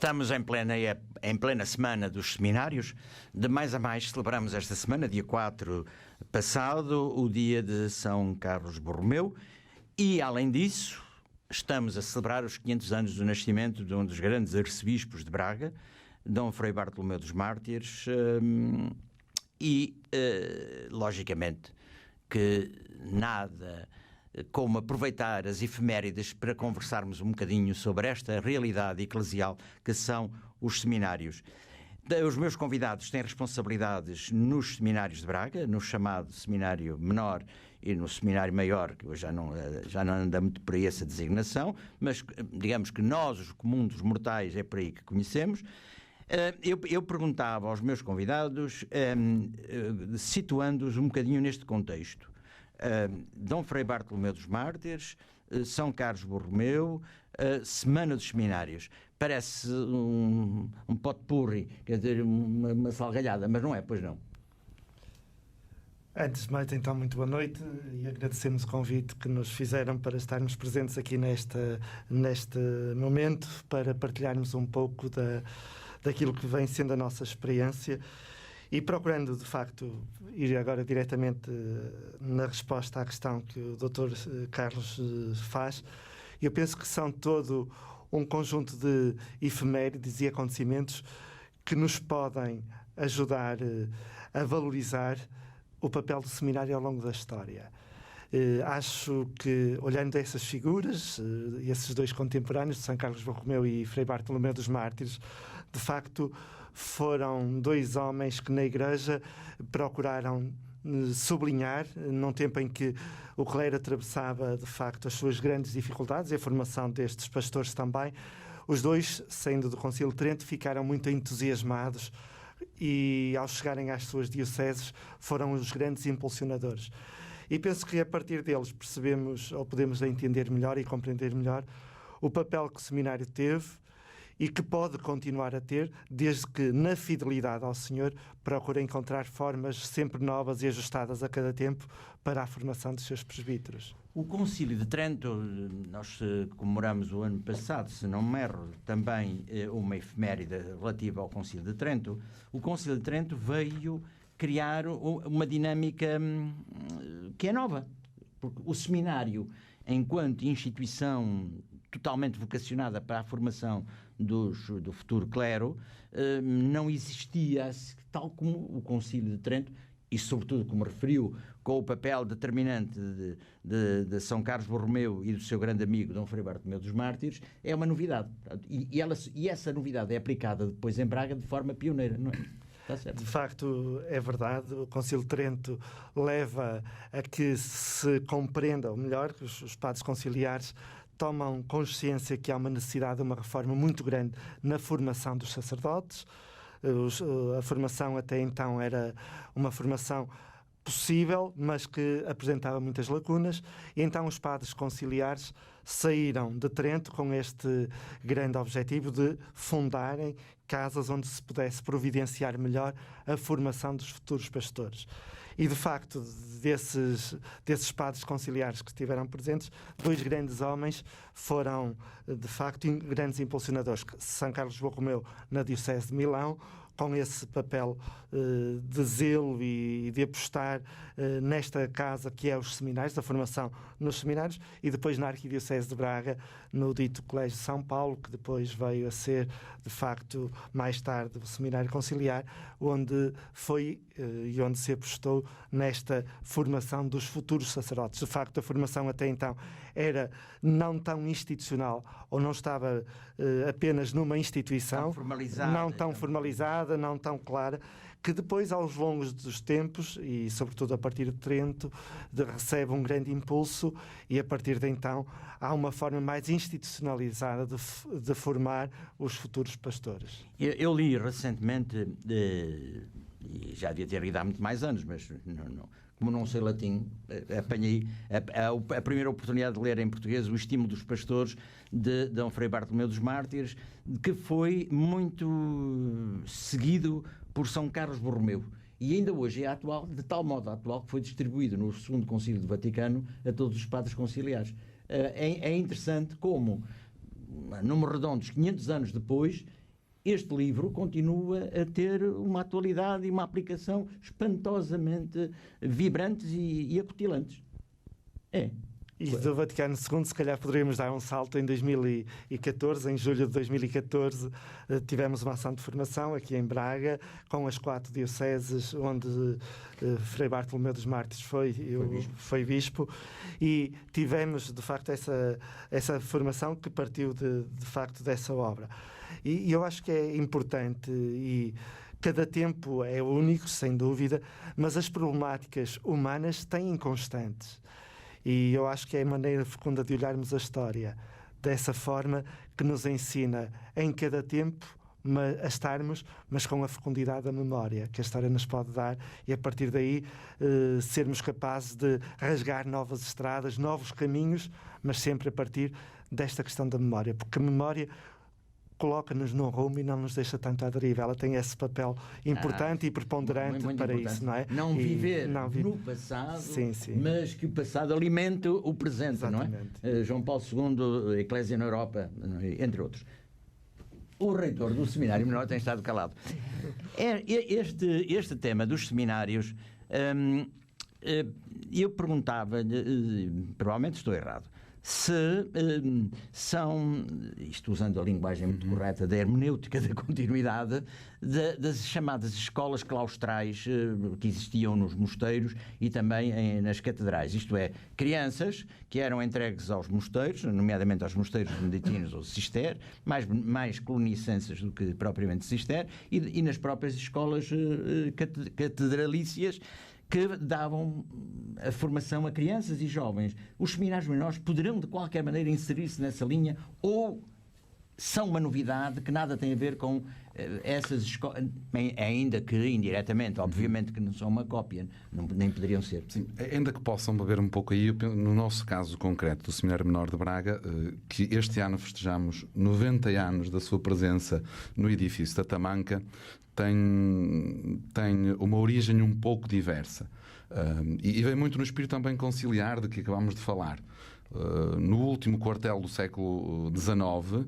Estamos em plena semana dos seminários. De mais a mais, celebramos esta semana, dia 4 passado, o dia de São Carlos Borromeu. E, além disso, estamos a celebrar os 500 anos do nascimento de um dos grandes arcebispos de Braga, Dom Frei Bartolomeu dos Mártires. Logicamente, que nada como aproveitar as efemérides para conversarmos um bocadinho sobre esta realidade eclesial que são os seminários. Os meus convidados têm responsabilidades nos seminários de Braga, no chamado seminário menor e no seminário maior, que hoje já não anda muito por aí essa designação, mas digamos que nós, os comuns dos mortais, é por aí que conhecemos. Eu perguntava aos meus convidados, situando-os um bocadinho neste contexto. Dom Frei Bartolomeu dos Mártires, São Carlos Borromeu, Semana dos Seminários. Parece um pot-pourri, quer dizer, uma salgalhada, mas não é, pois não. Antes de mais, então, muito boa noite e agradecemos o convite que nos fizeram para estarmos presentes aqui neste momento, para partilharmos um pouco daquilo que vem sendo a nossa experiência. E procurando, de facto, ir agora diretamente na resposta à questão que o Dr. Carlos faz, eu penso que são todo um conjunto de efemérides e acontecimentos que nos podem ajudar a valorizar o papel do seminário ao longo da história. Acho que, olhando essas figuras, esses dois contemporâneos, São Carlos Borromeu e Frei Bartolomeu dos Mártires, de facto foram dois homens que na Igreja procuraram sublinhar, num tempo em que o clero atravessava de facto as suas grandes dificuldades e a formação destes pastores também. Os dois, saindo do Concílio de Trento, ficaram muito entusiasmados e, ao chegarem às suas dioceses, foram os grandes impulsionadores. E penso que a partir deles percebemos, ou podemos entender melhor e compreender melhor, o papel que o seminário teve e que pode continuar a ter, desde que, na fidelidade ao Senhor, procura encontrar formas sempre novas e ajustadas a cada tempo para a formação dos seus presbíteros. O Concílio de Trento, nós comemoramos o ano passado, se não me erro, também uma efeméride relativa ao Concílio de Trento. O Concílio de Trento veio criar uma dinâmica que é nova, porque o seminário, enquanto instituição totalmente vocacionada para a formação do futuro clero, não existia, tal como o Concílio de Trento, e sobretudo, como referiu, com o papel determinante de São Carlos Borromeu e do seu grande amigo Dom Frei Bartolomeu dos Mártires, é uma novidade. E essa novidade é aplicada depois em Braga de forma pioneira, não é? De facto, é verdade. O Concílio de Trento leva a que se compreenda, ou melhor, que os padres conciliares tomam consciência que há uma necessidade de uma reforma muito grande na formação dos sacerdotes. A formação até então era uma formação possível, mas que apresentava muitas lacunas, e então os padres conciliares saíram de Trento com este grande objetivo de fundarem casas onde se pudesse providenciar melhor a formação dos futuros pastores. E, de facto, desses padres conciliares que estiveram presentes, dois grandes homens foram, de facto, grandes impulsionadores. São Carlos Borromeu, na Diocese de Milão, com esse papel de zelo e de apostar nesta casa que é os seminários, da formação nos seminários, e depois na Arquidiocese de Braga, no dito Colégio de São Paulo, que depois veio a ser, de facto, mais tarde, o Seminário Conciliar, onde foi e onde se apostou nesta formação dos futuros sacerdotes. De facto, a formação até então era não tão institucional, ou não estava apenas numa instituição, não tão formalizada, não tão clara, que depois, aos longos dos tempos, e sobretudo a partir de Trento, recebe um grande impulso, e a partir de então há uma forma mais institucionalizada de formar os futuros pastores. Eu li recentemente, e já devia ter lido há muito mais anos, mas como não sei latim, apanhei a primeira oportunidade de ler em português O Estímulo dos Pastores, de Dom Frei Bartolomeu dos Mártires, que foi muito seguido por São Carlos Borromeu. E ainda hoje é atual, de tal modo atual, que foi distribuído no Segundo Concílio do Vaticano a todos os padres conciliares. É interessante como, número redondo, 500 anos depois, este livro continua a ter uma atualidade e uma aplicação espantosamente vibrantes e acutilantes. E do Vaticano II, se calhar poderíamos dar um salto em 2014, em julho de 2014, tivemos uma ação de formação aqui em Braga, com as 4 dioceses, onde Frei Bartolomeu dos Mártires foi bispo, e tivemos, de facto, essa formação que partiu, de facto, dessa obra. E eu acho que é importante, e cada tempo é único, sem dúvida, mas as problemáticas humanas têm constantes. E eu acho que é a maneira fecunda de olharmos a história dessa forma que nos ensina em cada tempo a estarmos, mas com a fecundidade da memória que a história nos pode dar, e a partir daí sermos capazes de rasgar novas estradas, novos caminhos, mas sempre a partir desta questão da memória, porque a memória coloca-nos num rumo e não nos deixa tanto à deriva. Ela tem esse papel importante e preponderante muito para importante. Isso, não é? Não viver no passado, sim. Mas que o passado alimente o presente. Exatamente. Não é? João Paulo II, Eclésia na Europa, entre outros. O reitor do Seminário Menor tem estado calado. Este tema dos seminários, eu perguntava-lhe, provavelmente estou errado, se são, isto usando a linguagem muito correta, da hermenêutica da continuidade, das chamadas escolas claustrais que existiam nos mosteiros e também nas catedrais. Isto é, crianças que eram entregues aos mosteiros, nomeadamente aos mosteiros beneditinos ou cister, mais colonicenses do que propriamente cister, e nas próprias escolas catedralícias, que davam a formação a crianças e jovens. Os seminários menores poderão de qualquer maneira inserir-se nessa linha, ou são uma novidade que nada tem a ver com essas escolas, ainda que indiretamente, obviamente que não são uma cópia, nem poderiam ser. Sim, ainda que possam beber um pouco aí, no nosso caso concreto do Seminário Menor de Braga, que este ano festejamos 90 anos da sua presença no edifício da Tamanca, tem uma origem um pouco diversa, e vem muito no espírito também conciliar de que acabamos de falar. No último quartel do século XIX,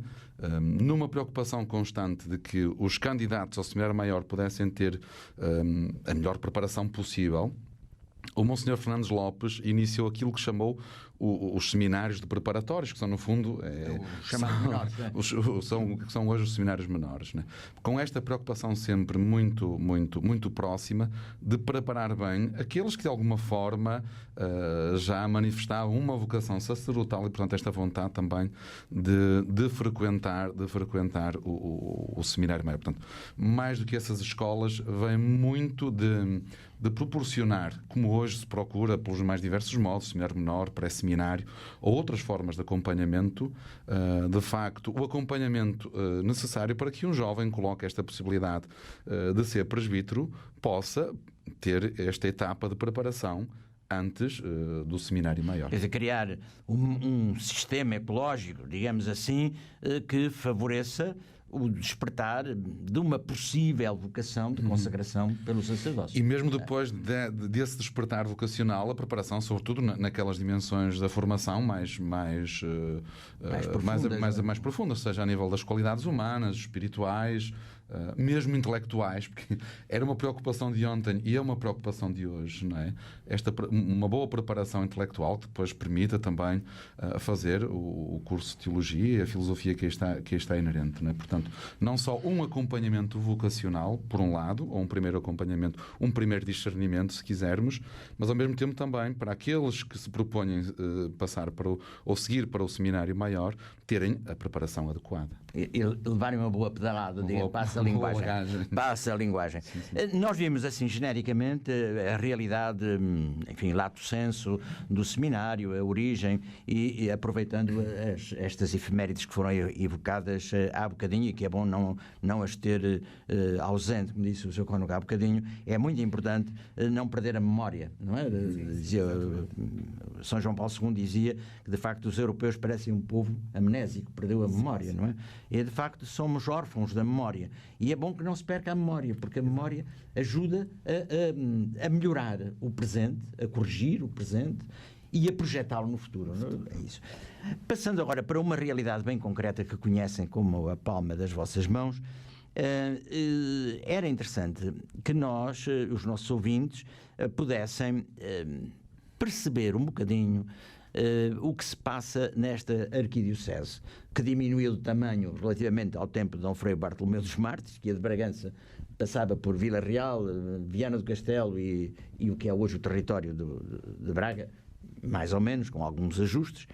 numa preocupação constante de que os candidatos ao Seminário Maior pudessem ter a melhor preparação possível, o Monsenhor Fernandes Lopes iniciou aquilo que chamou os seminários de preparatórios, que são, no fundo, são hoje os seminários menores, né? Com esta preocupação sempre muito, muito, muito próxima de preparar bem aqueles que, de alguma forma, já manifestavam uma vocação sacerdotal e, portanto, esta vontade também de frequentar o seminário maior. Portanto, mais do que essas escolas, vem muito de proporcionar, como hoje se procura pelos mais diversos modos, seminário menor, pré-seminário ou outras formas de acompanhamento, de facto, o acompanhamento necessário para que um jovem coloque esta possibilidade de ser presbítero, possa ter esta etapa de preparação antes do seminário maior. Quer dizer, criar um sistema ecológico, digamos assim, que favoreça o despertar de uma possível vocação de consagração pelo sacerdócio. E mesmo depois desse despertar vocacional, a preparação, sobretudo naquelas dimensões da formação mais profundas, seja a nível das qualidades humanas, espirituais, mesmo intelectuais, porque era uma preocupação de ontem e é uma preocupação de hoje, não é? Uma boa preparação intelectual que depois permita também fazer o curso de teologia e a filosofia que está inerente, não é? Portanto, não só um acompanhamento vocacional, por um lado, ou um primeiro acompanhamento, um primeiro discernimento, se quisermos, mas ao mesmo tempo também para aqueles que se propõem passar ou seguir para o seminário maior, terem a preparação adequada. E levarem uma boa pedalada, passa a linguagem. Sim. Nós vimos assim genericamente a realidade, enfim, lato sensu do seminário, a origem, e aproveitando estas efemérides que foram evocadas há bocadinho, e que é bom não as ter ausente, como disse o Sr. Cônego há bocadinho, é muito importante não perder a memória, não é? Dizia, São João Paulo II dizia que de facto os europeus parecem um povo amnésico, perdeu a memória, não é? E de facto somos órfãos da memória, e é bom que não se perca a memória, porque a memória ajuda a melhorar o presente, a corrigir o presente e a projetá-lo no futuro. É isso. Passando agora para uma realidade bem concreta que conhecem como a palma das vossas mãos, era interessante que nós, os nossos ouvintes, pudessem perceber um bocadinho o que se passa nesta arquidiocese, que diminuiu de tamanho relativamente ao tempo de Dom Frei Bartolomeu dos Mártires, que a de Bragança passava por Vila Real, Viana do Castelo e o que é hoje o território de Braga, mais ou menos, com alguns ajustes.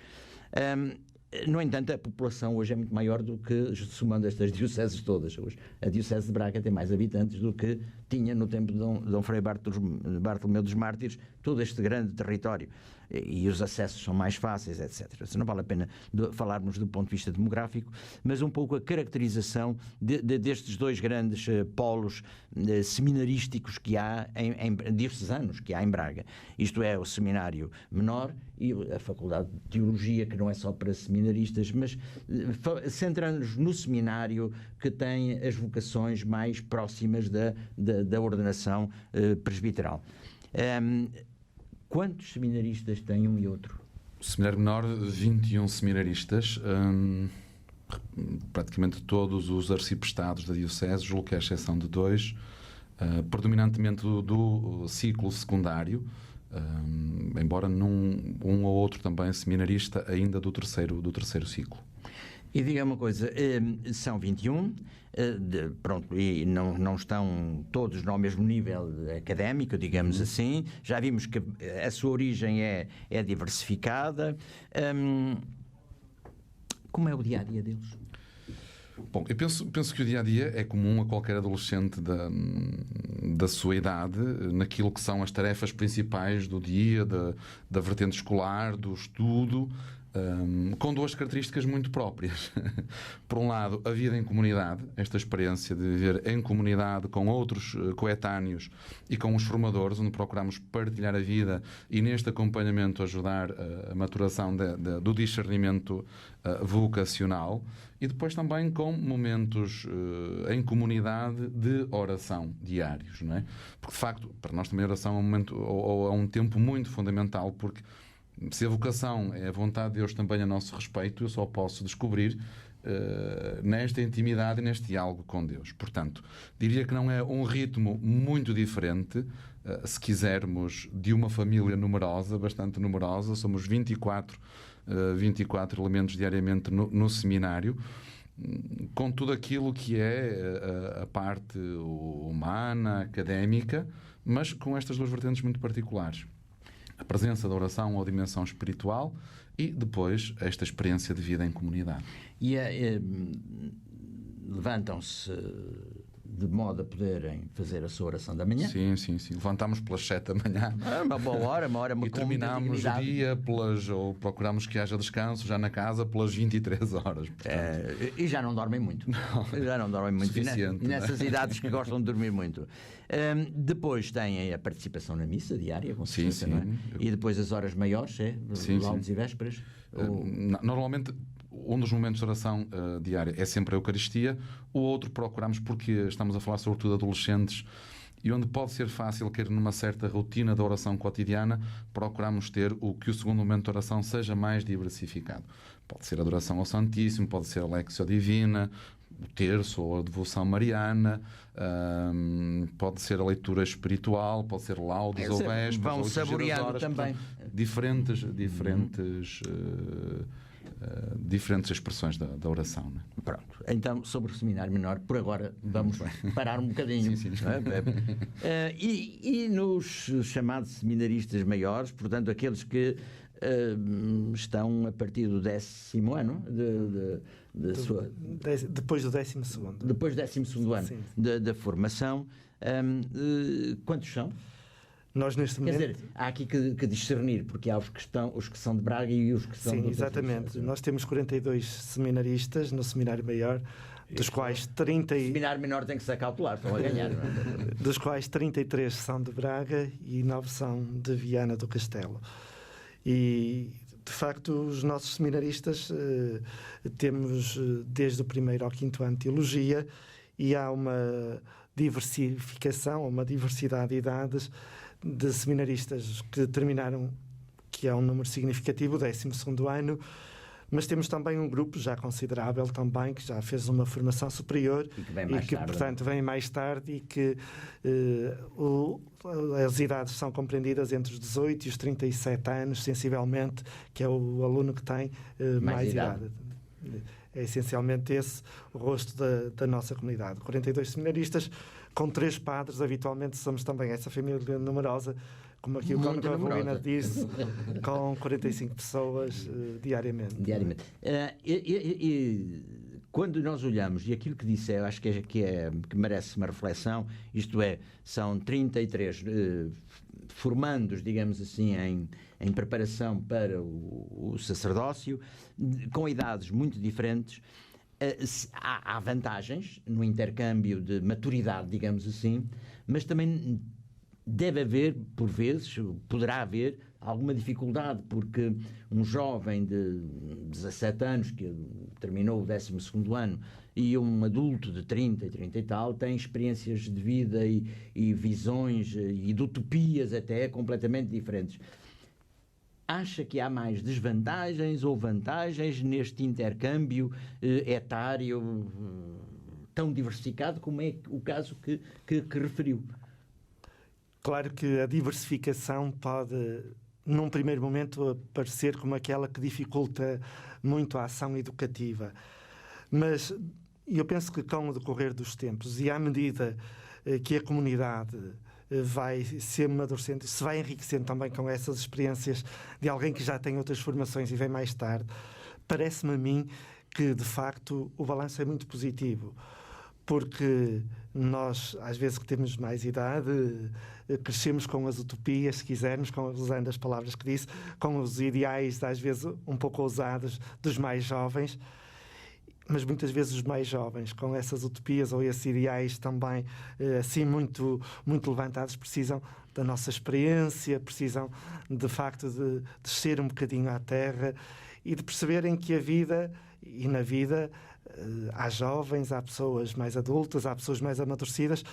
No entanto, a população hoje é muito maior do que, somando estas dioceses todas. Hoje, a diocese de Braga tem mais habitantes do que tinha no tempo de Dom Frei Bartolomeu dos Mártires, todo este grande território. E os acessos são mais fáceis, etc. Não vale a pena falarmos do ponto de vista demográfico, mas um pouco a caracterização destes dois grandes polos seminarísticos que há, diocesanos, que há em Braga. Isto é, o Seminário Menor e a Faculdade de Teologia, que não é só para seminaristas, mas centrando-nos no seminário que tem as vocações mais próximas da ordenação presbiteral. Quantos seminaristas tem um e outro? O Seminário Menor, 21 seminaristas, praticamente todos os arciprestados da diocese, julgo que é a exceção de 2, predominantemente do ciclo secundário, embora um ou outro também seminarista ainda do terceiro ciclo. E diga uma coisa, são 21, pronto, e não estão todos no mesmo nível académico, digamos assim. Já vimos que a sua origem é diversificada. Como é o dia-a-dia deles? Bom, eu penso que o dia-a-dia é comum a qualquer adolescente da sua idade, naquilo que são as tarefas principais do dia, da vertente escolar, do estudo, com 2 características muito próprias. Por um lado, a vida em comunidade, esta experiência de viver em comunidade com outros coetâneos e com os formadores, onde procuramos partilhar a vida e neste acompanhamento ajudar a maturação do discernimento vocacional, e depois também com momentos em comunidade de oração diários, não é? Porque de facto, para nós também a oração é um momento, ou é um tempo muito fundamental, porque se a vocação é a vontade de Deus também a nosso respeito, eu só posso descobrir nesta intimidade e neste diálogo com Deus. Portanto, diria que não é um ritmo muito diferente, se quisermos, de uma família numerosa, bastante numerosa. Somos 24 elementos diariamente no seminário, com tudo aquilo que é a parte humana, académica, mas com estas 2 vertentes muito particulares. A presença da oração ou dimensão espiritual e depois esta experiência de vida em comunidade. E levantam-se de modo a poderem fazer a sua oração da manhã? Sim. Levantamos pelas 7 da manhã. É uma boa hora, e terminamos o dia ou procuramos que haja descanso já na casa pelas 23 horas. E já não dormem muito. Já não dormem muito. Suficiente, nessas idades que gostam de dormir muito. Depois têm a participação na missa diária, com certeza, sim. Não é? E depois as horas maiores, laudes e vésperas? Normalmente, um dos momentos de oração diária é sempre a Eucaristia. O outro procuramos, porque estamos a falar sobretudo de adolescentes, e onde pode ser fácil cair numa certa rotina da oração cotidiana, procuramos ter o segundo momento de oração seja mais diversificado. Pode ser a adoração ao Santíssimo, pode ser a Lectio Divina, o terço ou a devoção mariana, pode ser a leitura espiritual, pode ser laudes ou vésperas. Vão saboreando também. Diferentes expressões da oração, né? Pronto, então sobre o Seminário Menor, por agora vamos parar um bocadinho. Sim. E nos chamados seminaristas maiores, portanto aqueles que estão a partir do 10º ano depois do 12º. Depois do 12º ano da formação, quantos são? Nós neste momento... Quer dizer, há aqui que discernir, porque há os que são de Braga e os que são de... Sim, exatamente. Nós temos 42 seminaristas no Seminário Maior, dos quais 30... O Seminário Menor tem que se acautelar, estão a ganhar. Dos quais 33 são de Braga e 9 são de Viana do Castelo. E, de facto, os nossos seminaristas temos desde o 1º ao 5º ano de Teologia, e há uma diversificação, uma diversidade de idades de seminaristas que terminaram, que é um número significativo, o 12º ano, Mas temos também um grupo já considerável também, que já fez uma formação superior e que vem mais tarde. Portanto, vem mais tarde e que as idades são compreendidas entre os 18 e os 37 anos, sensivelmente, que é o aluno que tem mais idade. É essencialmente esse o rosto da nossa comunidade. 42 seminaristas, com 3 padres, habitualmente somos também essa família numerosa, como aqui o Cónigo Avelina disse, com 45 pessoas diariamente. Quando nós olhamos, e aquilo que disse, eu acho que merece uma reflexão, isto é, são 33 formandos, digamos assim, em preparação para o sacerdócio, com idades muito diferentes. Há vantagens no intercâmbio de maturidade, digamos assim, mas também deve haver, por vezes, poderá haver alguma dificuldade, porque um jovem de 17 anos que terminou o 12º ano e um adulto de 30 e tal tem experiências de vida e visões e de utopias até completamente diferentes. Acha que há mais desvantagens ou vantagens neste intercâmbio etário tão diversificado como é o caso que referiu? Claro que a diversificação pode, num primeiro momento, aparecer como aquela que dificulta muito a ação educativa. Mas eu penso que com o decorrer dos tempos e à medida que a comunidade vai se amadurecendo, se vai enriquecendo também com essas experiências de alguém que já tem outras formações e vem mais tarde, parece-me a mim que, de facto, o balanço é muito positivo. Porque nós, às vezes que temos mais idade, crescemos com as utopias, se quisermos, usando as palavras que disse, com os ideais, às vezes, um pouco ousados dos mais jovens, mas muitas vezes os mais jovens, com essas utopias ou esses ideais também, assim, muito, muito levantados, precisam da nossa experiência, precisam, de facto, de descer um bocadinho à terra e de perceberem que a vida, e na vida, há jovens, há pessoas mais adultas, há pessoas mais amadurecidas.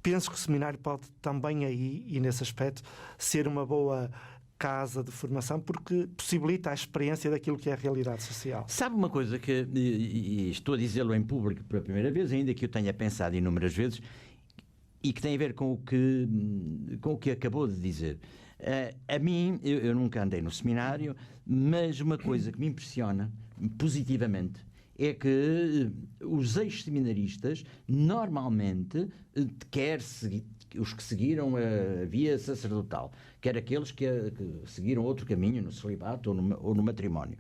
Penso que o seminário pode também aí, e nesse aspecto, ser uma boa casa de formação, porque possibilita a experiência daquilo que é a realidade social. Sabe uma coisa que, e estou a dizê-lo em público pela primeira vez, ainda que eu tenha pensado inúmeras vezes, e que tem a ver com o que acabou de dizer. A mim, eu nunca andei no seminário, mas uma coisa que me impressiona positivamente é que os ex-seminaristas, normalmente, quer os que seguiram a via sacerdotal, quer aqueles que seguiram outro caminho no celibato ou no matrimónio,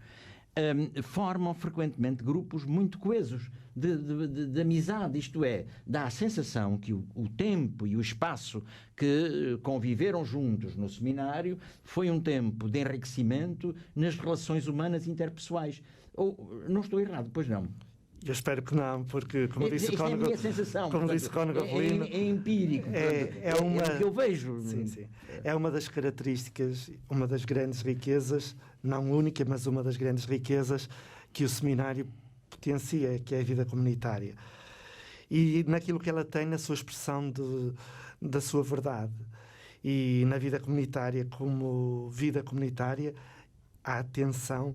formam frequentemente grupos muito coesos de amizade, isto é, dá a sensação que o tempo e o espaço que conviveram juntos no seminário foi um tempo de enriquecimento nas relações humanas interpessoais. Ou não estou errado, pois não? Eu espero que não, porque, como disse o Cónigo, é a minha sensação, como disse o Cónigo Avelino, é empírico, é o que eu vejo. Sim. É uma das características, uma das grandes riquezas, não única, mas uma das grandes riquezas que o seminário potencia, que é a vida comunitária. E naquilo que ela tem, na sua expressão da sua verdade. E na vida comunitária, como vida comunitária, há tensão,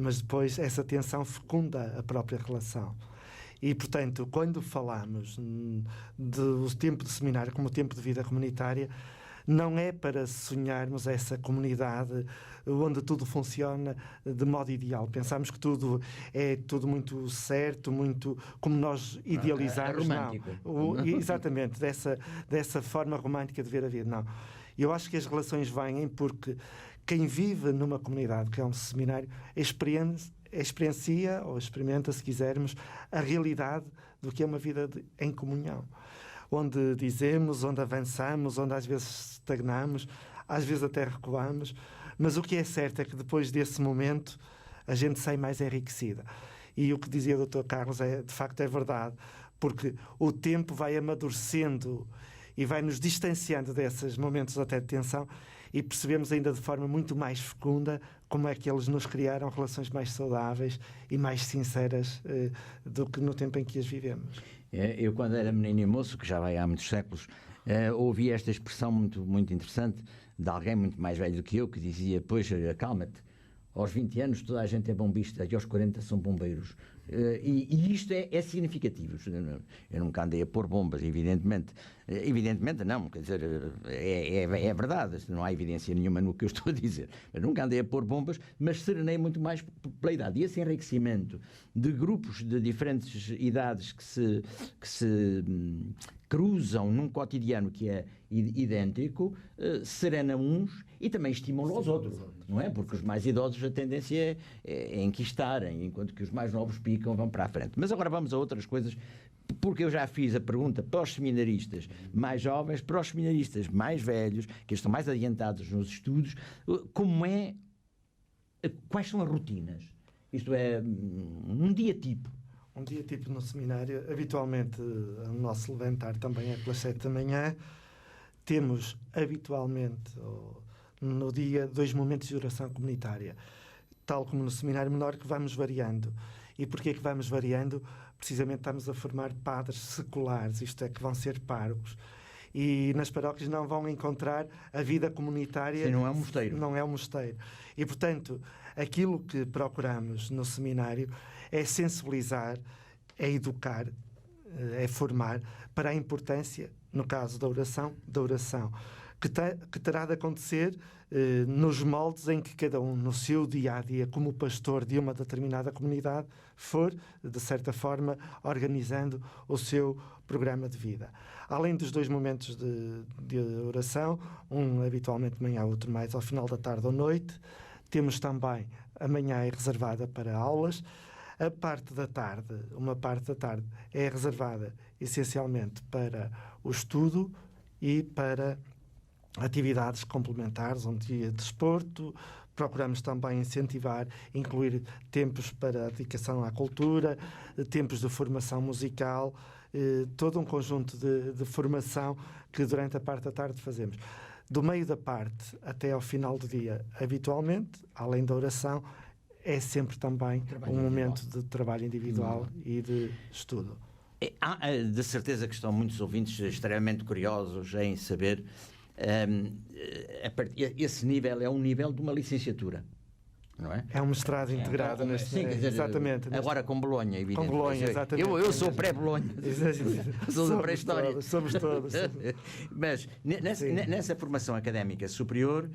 mas depois essa tensão fecunda a própria relação. E, portanto, quando falamos do tempo de seminário como tempo de vida comunitária, não é para sonharmos essa comunidade onde tudo funciona de modo ideal. Pensamos que tudo é tudo muito certo, muito como nós idealizamos. Romântico. Não. Exatamente, dessa forma romântica de ver a vida. Não. Eu acho que as relações vêm porque quem vive numa comunidade, que é um seminário, experiencia, ou experimenta, se quisermos, a realidade do que é uma vida em comunhão. Onde dizemos, onde avançamos, onde às vezes estagnamos, às vezes até recuamos, mas o que é certo é que depois desse momento a gente sai mais enriquecida. E o que dizia o Dr. Carlos de facto é verdade, porque o tempo vai amadurecendo e vai nos distanciando desses momentos até de tensão, e percebemos ainda de forma muito mais fecunda como é que eles nos criaram relações mais saudáveis e mais sinceras do que no tempo em que as vivemos. Eu, quando era menino e moço, que já vai há muitos séculos, ouvi esta expressão muito, muito interessante de alguém muito mais velho do que eu, que dizia: pois, acalma-te, aos 20 anos toda a gente é bombista e aos 40 são bombeiros. E isto é significativo. Eu nunca andei a pôr bombas, evidentemente. Evidentemente não, quer dizer, é verdade, não há evidência nenhuma no que eu estou a dizer. Eu nunca andei a pôr bombas, mas serenei muito mais pela idade. E esse enriquecimento de grupos de diferentes idades que se cruzam num cotidiano que é idêntico, serena uns e também estimula os outros, não é? Porque os mais idosos a tendência é enquistarem, enquanto que os mais novos picam, vão para a frente. Mas agora vamos a outras coisas, porque eu já fiz a pergunta para os seminaristas mais jovens, para os seminaristas mais velhos, que estão mais adiantados nos estudos, quais são as rotinas? Isto é, um dia tipo. Um dia tipo no seminário, habitualmente o nosso levantar também é pelas 7 da manhã. Temos habitualmente no dia 2 momentos de oração comunitária, tal como no seminário menor, que vamos variando. E porquê que vamos variando? Precisamente estamos a formar padres seculares, isto é, que vão ser párocos. E nas paróquias não vão encontrar a vida comunitária. Sim, não é um mosteiro. Não é um mosteiro. E, portanto, aquilo que procuramos no seminário é sensibilizar, é educar, é formar para a importância, no caso da oração, que terá de acontecer nos moldes em que cada um, no seu dia-a-dia, como pastor de uma determinada comunidade, for, de certa forma, organizando o seu programa de vida. Além dos 2 momentos de oração, um habitualmente de manhã, outro mais ao final da tarde ou noite, temos também, a manhã é reservada para aulas. A parte da tarde, uma parte da tarde é reservada essencialmente para o estudo e para atividades complementares, um dia de desporto. Procuramos também incentivar, incluir tempos para a dedicação à cultura, tempos de formação musical, todo um conjunto de formação que durante a parte da tarde fazemos. Do meio da parte até ao final do dia, habitualmente, além da oração, é sempre também um momento de trabalho individual e de estudo. Há de certeza que estão muitos ouvintes extremamente curiosos em saber. Esse nível é um nível de uma licenciatura, não é? É um mestrado integrado neste. Sim, quer dizer, exatamente. Agora com Bolonha, evidentemente. Com Bolonha, exatamente. Eu sou pré-Bolonha. Sou da pré-história. Somos todos. Mas nessa formação académica superior,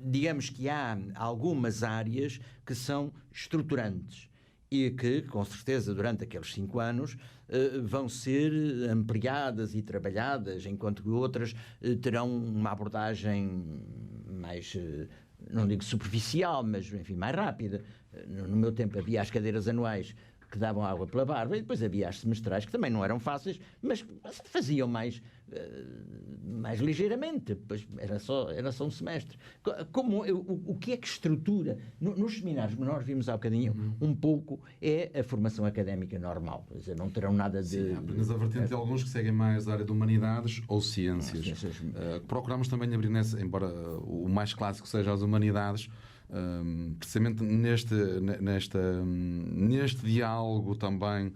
digamos que há algumas áreas que são estruturantes e que, com certeza, durante aqueles 5 anos vão ser ampliadas e trabalhadas, enquanto que outras terão uma abordagem mais, não digo superficial, mas, enfim, mais rápida. No meu tempo havia as cadeiras anuais que davam água pela barba, e depois havia as semestrais, que também não eram fáceis, mas faziam mais ligeiramente, depois era só um semestre. O que é que estrutura? Nos seminários, nós vimos há bocadinho, um pouco é a formação académica normal, quer dizer, não terão nada de... Sim, há apenas a vertente de alguns que seguem mais a área de humanidades ou ciências. Procuramos também abrir embora o mais clássico seja as humanidades, precisamente neste diálogo também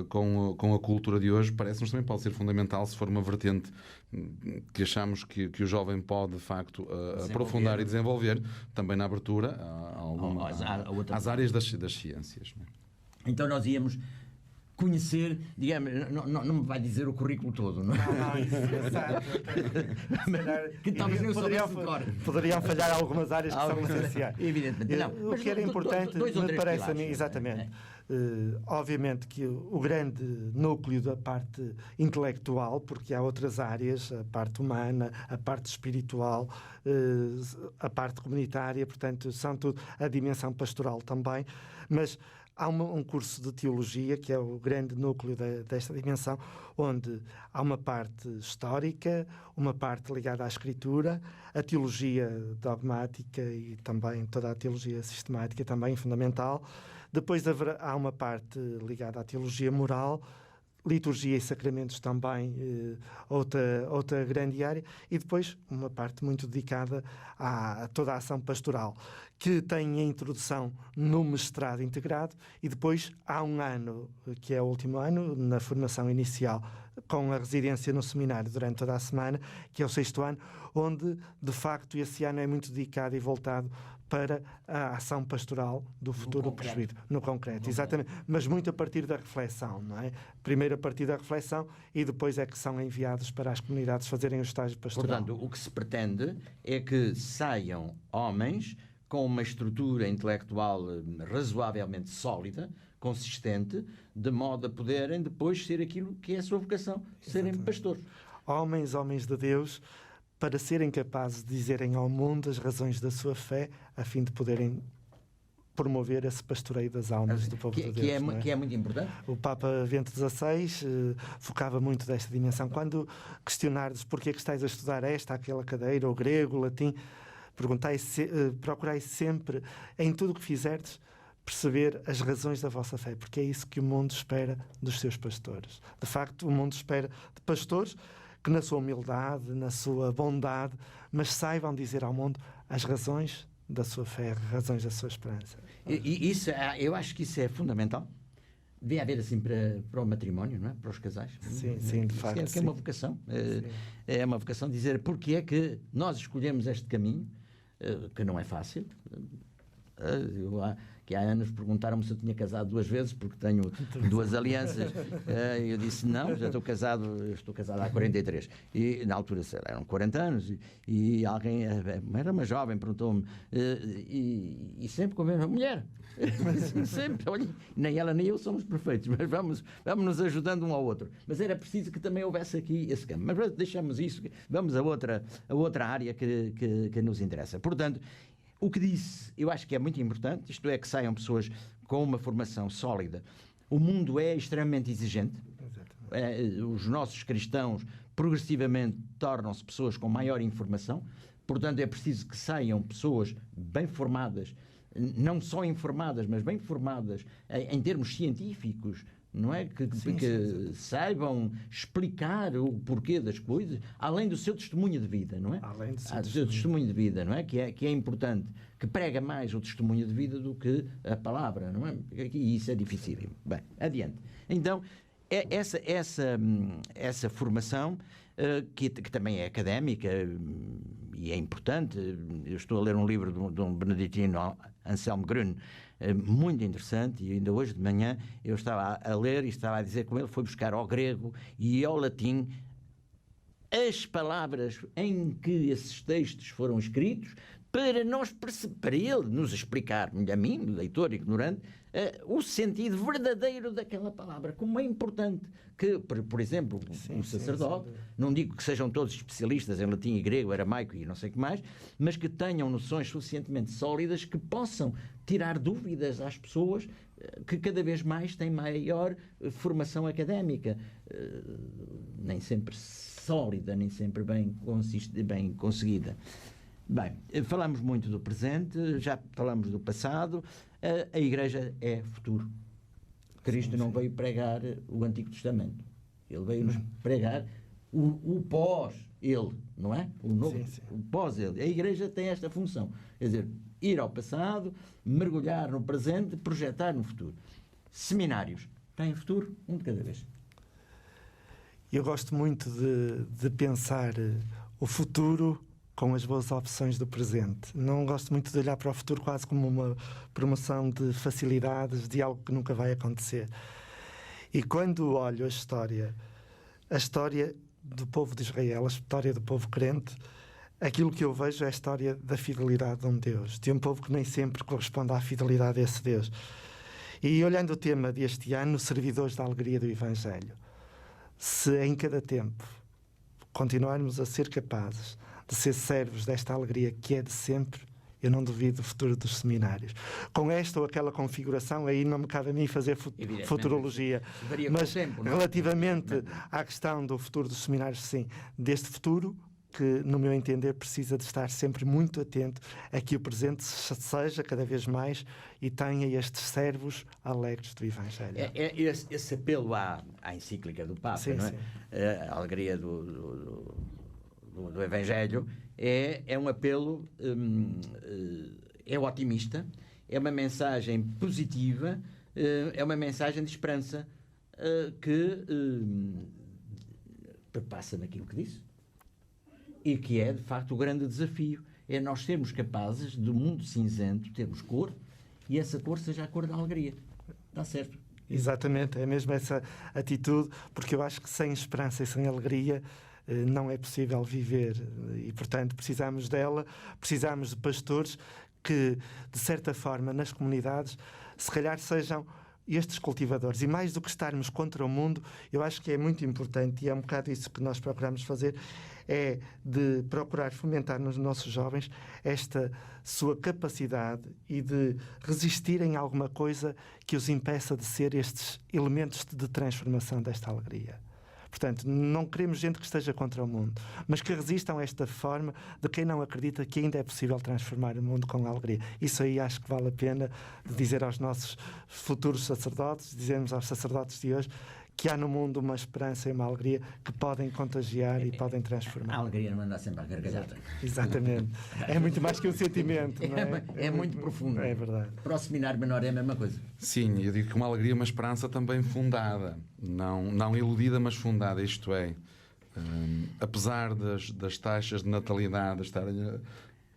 com a cultura de hoje, parece-nos também pode ser fundamental se for uma vertente que achamos que o jovem pode de facto aprofundar e desenvolver também na abertura às áreas das ciências, não é? Então nós íamos conhecer, digamos, não me vai dizer o currículo todo, não é? Não, isso é exato. Que talvez não soubesse de cor. Poderiam falhar algumas áreas que são essenciais. Evidentemente. Não, o que era importante, me parece a mim, exatamente. É. Obviamente que o grande núcleo da parte intelectual, porque há outras áreas, a parte humana, a parte espiritual, a parte comunitária, portanto, são tudo, a dimensão pastoral também, mas há um curso de teologia, que é o grande núcleo desta dimensão, onde há uma parte histórica, uma parte ligada à escritura, a teologia dogmática e também toda a teologia sistemática, também fundamental. Depois há uma parte ligada à teologia moral, liturgia e sacramentos também, outra grande área, e depois uma parte muito dedicada a toda a ação pastoral, que tem a introdução no mestrado integrado, e depois há um ano, que é o último ano, na formação inicial com a residência no seminário durante toda a semana, que é o 6º ano, onde, de facto, esse ano é muito dedicado e voltado para a ação pastoral do futuro presbítero. No concreto, exatamente. Mas muito a partir da reflexão, não é? Primeiro a partir da reflexão e depois é que são enviados para as comunidades fazerem o estágio pastoral. Portanto, o que se pretende é que saiam homens com uma estrutura intelectual razoavelmente sólida, consistente, de modo a poderem depois ser aquilo que é a sua vocação, serem pastores. Homens de Deus, para serem capazes de dizerem ao mundo as razões da sua fé, a fim de poderem promover esse pastoreio das almas do povo de Deus. Que é muito importante. O Papa Bento XVI focava muito desta dimensão. Quando questionares porquê que estás a estudar esta, aquela cadeira, o grego, o latim, procurai sempre, em tudo o que fizerdes, perceber as razões da vossa fé, porque é isso que o mundo espera dos seus pastores. De facto, o mundo espera de pastores que na sua humildade, na sua bondade, mas saibam dizer ao mundo as razões da sua fé, as razões da sua esperança. E isso, eu acho que isso é fundamental. Devia haver assim para o matrimónio, não é? Para os casais. Sim, de facto. Que é uma vocação. É uma vocação dizer porque é que nós escolhemos este caminho, que não é fácil. Que há anos perguntaram-me se eu tinha casado 2 vezes porque tenho 2 alianças. Eu disse não, já estou casado há 43. E na altura eram 40 anos e alguém, era uma jovem, perguntou-me e sempre com a mesma mulher. Sempre, olha, nem ela nem eu somos perfeitos, mas vamos nos ajudando um ao outro. Mas era preciso que também houvesse aqui esse campo. Mas deixamos isso, vamos a outra área que nos interessa. Portanto, o que disse, eu acho que é muito importante, isto é, que saiam pessoas com uma formação sólida. O mundo é extremamente exigente. Os nossos cristãos progressivamente tornam-se pessoas com maior informação, portanto é preciso que saiam pessoas bem formadas, não só informadas, mas bem formadas em termos científicos, não é? Que saibam explicar o porquê das coisas, além do seu testemunho de vida, não é? Além do seu testemunho de vida, não é? Que é importante, que prega mais o testemunho de vida do que a palavra, não é? E isso é difícil. Bem, adiante. Então, essa formação, que também é académica e é importante. Eu estou a ler um livro de um beneditino, Anselmo Grün, muito interessante, e ainda hoje de manhã eu estava a ler e estava a dizer como ele foi buscar ao grego e ao latim as palavras em que esses textos foram escritos para ele nos explicar, a mim, leitor ignorante, o sentido verdadeiro daquela palavra, como é importante que, por exemplo, um sacerdote, não digo que sejam todos especialistas em latim e grego, aramaico e não sei o que mais, mas que tenham noções suficientemente sólidas que possam tirar dúvidas às pessoas que cada vez mais têm maior formação académica, nem sempre sólida, nem sempre bem conseguida. Bem, falamos muito do presente, já falamos do passado. A Igreja é futuro. Cristo não veio pregar o Antigo Testamento. Ele veio nos pregar o pós-ele, não é? O novo, o pós-ele. A Igreja tem esta função. Quer dizer, ir ao passado, mergulhar no presente, projetar no futuro. Seminários têm futuro, um de cada vez. Eu gosto muito de pensar o futuro com as boas opções do presente. Não gosto muito de olhar para o futuro quase como uma promoção de facilidades, de algo que nunca vai acontecer. E quando olho a história do povo de Israel, a história do povo crente, aquilo que eu vejo é a história da fidelidade de um Deus, de um povo que nem sempre corresponde à fidelidade desse Deus. E olhando o tema deste ano, servidores da alegria do Evangelho, se em cada tempo continuarmos a ser capazes de ser servos desta alegria que é de sempre, eu não duvido do futuro dos seminários. Com esta ou aquela configuração, aí não me cabe a mim fazer futurologia. Mas relativamente à questão do futuro dos seminários, sim, deste futuro, que, no meu entender, precisa de estar sempre muito atento a que o presente seja cada vez mais e tenha estes servos alegres do Evangelho. Esse apelo à encíclica do Papa, sim, não é? Sim. A alegria do Evangelho é um apelo, é otimista, é uma mensagem positiva, é uma mensagem de esperança que perpassa naquilo que disse. E que é, de facto, o grande desafio. É nós sermos capazes, do mundo cinzento, termos cor, e essa cor seja a cor da alegria. Está certo? Exatamente, é mesmo essa atitude, porque eu acho que sem esperança e sem alegria não é possível viver. E, portanto, precisamos dela, precisamos de pastores que, de certa forma, nas comunidades, se calhar sejam estes cultivadores. E mais do que estarmos contra o mundo, eu acho que é muito importante, e é um bocado isso que nós procuramos fazer, é de procurar fomentar nos nossos jovens esta sua capacidade e de resistirem a alguma coisa que os impeça de ser estes elementos de transformação desta alegria. Portanto, não queremos gente que esteja contra o mundo, mas que resistam a esta forma de quem não acredita que ainda é possível transformar o mundo com alegria. Isso aí acho que vale a pena dizer aos nossos futuros sacerdotes, dizermos aos sacerdotes de hoje, que há no mundo uma esperança e uma alegria que podem contagiar e podem transformar. A alegria não anda sempre a gargalhada. Exatamente. É muito mais que um sentimento, não é? É muito profundo. É verdade. Para o seminário menor é a mesma coisa. Sim, eu digo que uma alegria é uma esperança também fundada, não iludida, mas fundada, isto é, apesar das taxas de natalidade estarem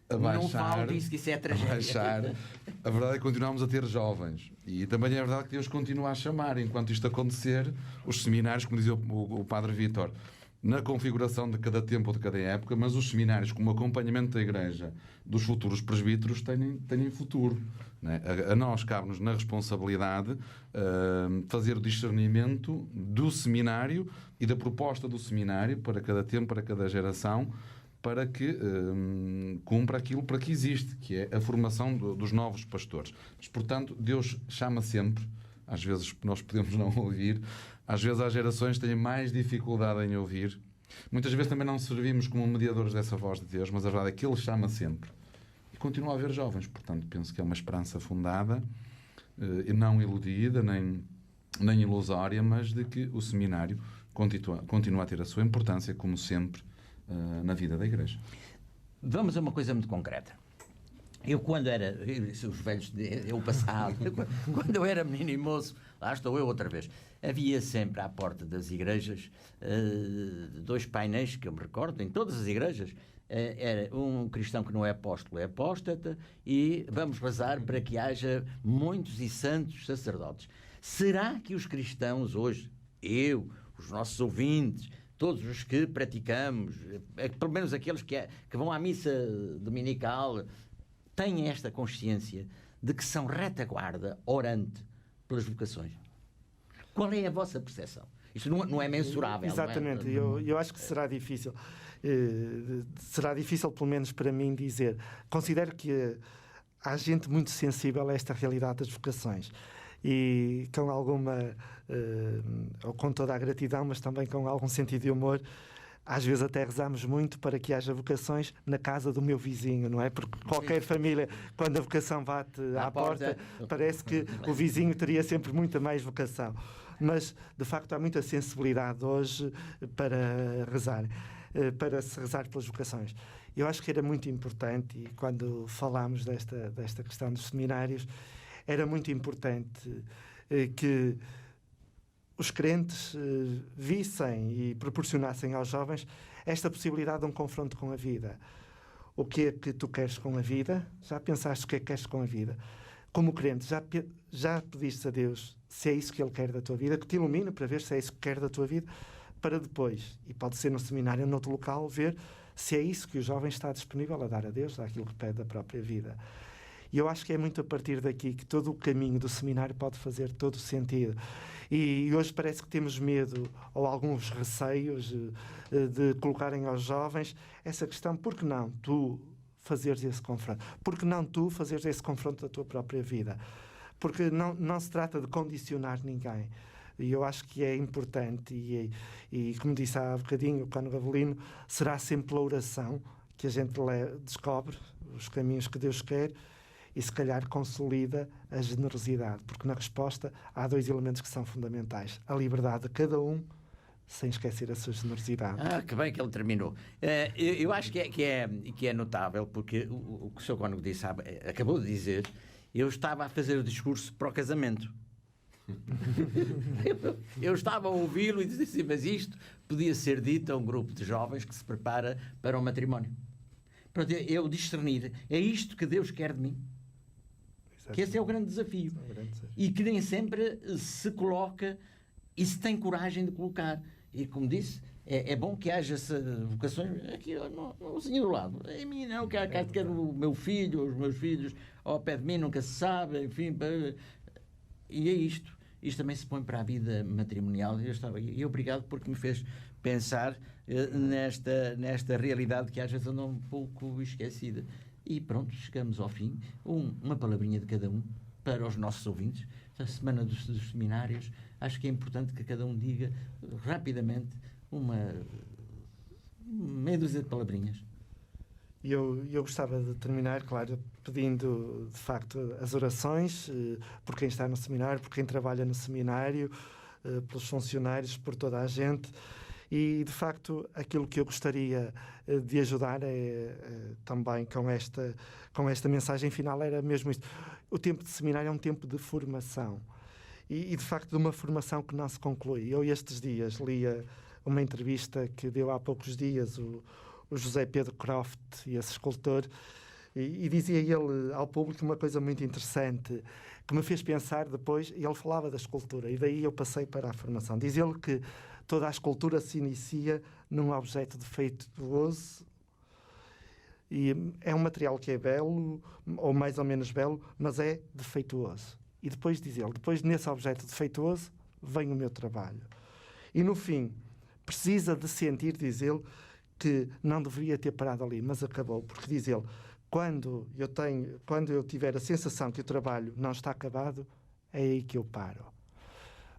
a baixar, não falo disso, que isso é tragédia. A verdade é que continuamos a ter jovens. E também é verdade que Deus continua a chamar, enquanto isto acontecer, os seminários, como dizia o Padre Vítor, na configuração de cada tempo ou de cada época, mas os seminários, como acompanhamento da Igreja dos futuros presbíteros, têm futuro. Né? A nós cabe-nos na responsabilidade fazer o discernimento do seminário e da proposta do seminário para cada tempo, para cada geração, para que cumpra aquilo para que existe, que é a formação dos novos pastores. Mas, portanto, Deus chama sempre, às vezes nós podemos não ouvir, às vezes as gerações têm mais dificuldade em ouvir. Muitas vezes também não servimos como mediadores dessa voz de Deus, mas a verdade é que Ele chama sempre. E continua a haver jovens, portanto, penso que é uma esperança fundada, e não iludida, nem ilusória, mas de que o seminário continua a ter a sua importância, como sempre, na vida da Igreja. Vamos a uma coisa muito concreta. Eu quando era, os velhos, o passado, quando eu era menino e moço, lá estou eu outra vez, havia sempre à porta das igrejas 2 painéis que eu me recordo, em todas as igrejas, era um cristão que não é apóstolo, é apóstata, e vamos rezar para que haja muitos e santos sacerdotes. Será que os cristãos hoje, os nossos ouvintes, todos os que praticamos, pelo menos aqueles que vão à missa dominical, têm esta consciência de que são retaguarda orante pelas vocações? Qual é a vossa percepção? Isto não é mensurável. Exatamente. Não é? Eu acho que será difícil. Será difícil, pelo menos para mim, dizer. Considero que há gente muito sensível a esta realidade das vocações. E com alguma, ou com toda a gratidão, mas também com algum sentido de humor, às vezes até rezamos muito para que haja vocações na casa do meu vizinho, não é? Porque qualquer família, quando a vocação bate à porta, parece que o vizinho teria sempre muita mais vocação. Mas, de facto, há muita sensibilidade hoje para rezar, para se rezar pelas vocações. Eu acho que era muito importante, e quando falámos desta questão dos seminários, era muito importante que os crentes vissem e proporcionassem aos jovens esta possibilidade de um confronto com a vida. O que é que tu queres com a vida? Já pensaste o que é que queres com a vida? Como crente, já pediste a Deus se é isso que Ele quer da tua vida, que te ilumine para ver se é isso que quer da tua vida, para depois, e pode ser no seminário ou noutro local, ver se é isso que o jovem está disponível a dar a Deus, daquilo que pede da própria vida. E eu acho que é muito a partir daqui que todo o caminho do seminário pode fazer todo o sentido. E hoje parece que temos medo ou alguns receios de colocarem aos jovens essa questão: por que não tu fazeres esse confronto? Por que não tu fazeres esse confronto da tua própria vida? Porque não se trata de condicionar ninguém. E eu acho que é importante, e como disse há bocadinho o Cano Gavelino, será sempre pela oração que a gente descobre os caminhos que Deus quer, e se calhar consolida a generosidade, porque na resposta há 2 elementos que são fundamentais: a liberdade de cada um, sem esquecer a sua generosidade. Que bem que ele terminou. Eu acho que é notável, porque o que o Sr. Cônego disse, acabou de dizer, eu estava a fazer o discurso para o casamento. Eu estava a ouvi-lo e disse assim, mas isto podia ser dito a um grupo de jovens que se prepara para o matrimónio. Pronto, eu discernir, é isto que Deus quer de mim. Exato. Que esse é o grande desafio. E que nem sempre se coloca e se tem coragem de colocar. E como disse, é bom que haja essas vocações aqui no senhor do lado. Em mim não, quero o meu filho, os meus filhos ao pé de mim, nunca se sabe, enfim. E é isto. Isto também se põe para a vida matrimonial. E obrigado porque me fez pensar nesta realidade que às vezes anda um pouco esquecida. E pronto, chegamos ao fim. Uma palavrinha de cada um para os nossos ouvintes. A semana dos seminários, acho que é importante que cada um diga rapidamente meia dúzia de palavrinhas. Eu gostava de terminar, claro, pedindo de facto as orações por quem está no seminário, por quem trabalha no seminário, pelos funcionários, por toda a gente. E de facto aquilo que eu gostaria de ajudar também com esta mensagem final era mesmo isto. O tempo de seminário é um tempo de formação e de facto de uma formação que não se conclui. Eu estes dias lia uma entrevista que deu há poucos dias o José Pedro Croft, esse escultor, e dizia ele ao público uma coisa muito interessante que me fez pensar depois, e ele falava da escultura, e daí eu passei para a formação. Diz ele que toda a escultura se inicia num objeto defeituoso, e é um material que é belo, ou mais ou menos belo, mas é defeituoso. E depois, diz ele, depois nesse objeto defeituoso vem o meu trabalho. E no fim, precisa de sentir, diz ele, que não deveria ter parado ali, mas acabou, porque diz ele, quando eu tiver a sensação que o trabalho não está acabado, é aí que eu paro.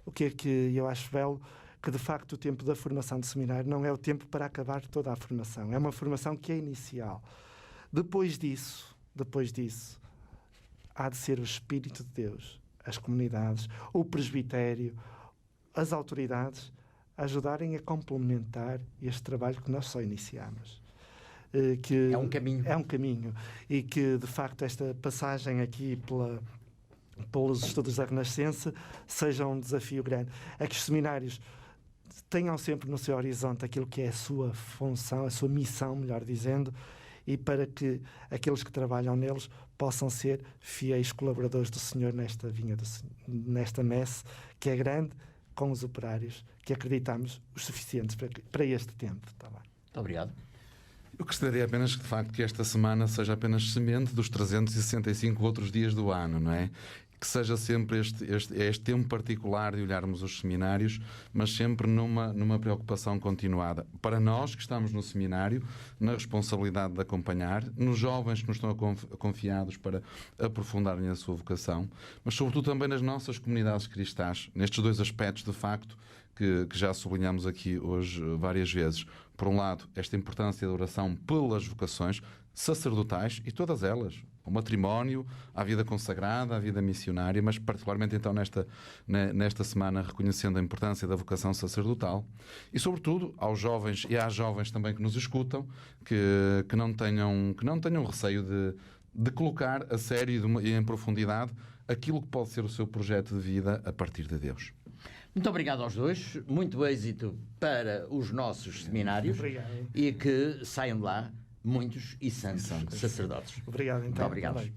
O que é que eu acho belo? Que de facto o tempo da formação de seminário não é o tempo para acabar toda a formação, é uma formação que é inicial. Depois disso, há de ser o Espírito de Deus, as comunidades, o presbitério, as autoridades, ajudarem a complementar este trabalho que nós só iniciamos. É um caminho. É um caminho. E que, de facto, esta passagem aqui pelos estudos da Renascença seja um desafio grande. É que os seminários tenham sempre no seu horizonte aquilo que é a sua função, a sua missão, melhor dizendo, e para que aqueles que trabalham neles possam ser fiéis colaboradores do Senhor nesta vinha, nesta messe, que é grande, com os operários, que acreditamos os suficientes para este tempo. Tá bem. Muito obrigado. Eu gostaria apenas que, de facto, que esta semana seja apenas semente dos 365 outros dias do ano, não é? Que seja sempre este tempo particular de olharmos os seminários, mas sempre numa preocupação continuada. Para nós que estamos no seminário, na responsabilidade de acompanhar, nos jovens que nos estão confiados para aprofundarem a sua vocação, mas sobretudo também nas nossas comunidades cristãs, nestes dois aspectos, de facto, que já sublinhamos aqui hoje várias vezes. Por um lado, esta importância da oração pelas vocações sacerdotais, e todas elas, o matrimónio, a vida consagrada, a vida missionária, mas particularmente então nesta semana reconhecendo a importância da vocação sacerdotal e sobretudo aos jovens e às jovens também que nos escutam, que não tenham receio de colocar a sério e em profundidade aquilo que pode ser o seu projeto de vida a partir de Deus. Muito obrigado aos dois, muito êxito para os nossos seminários. Obrigado. E que saiam de lá muitos e santos sacerdotes. Obrigado, então. Muito obrigado.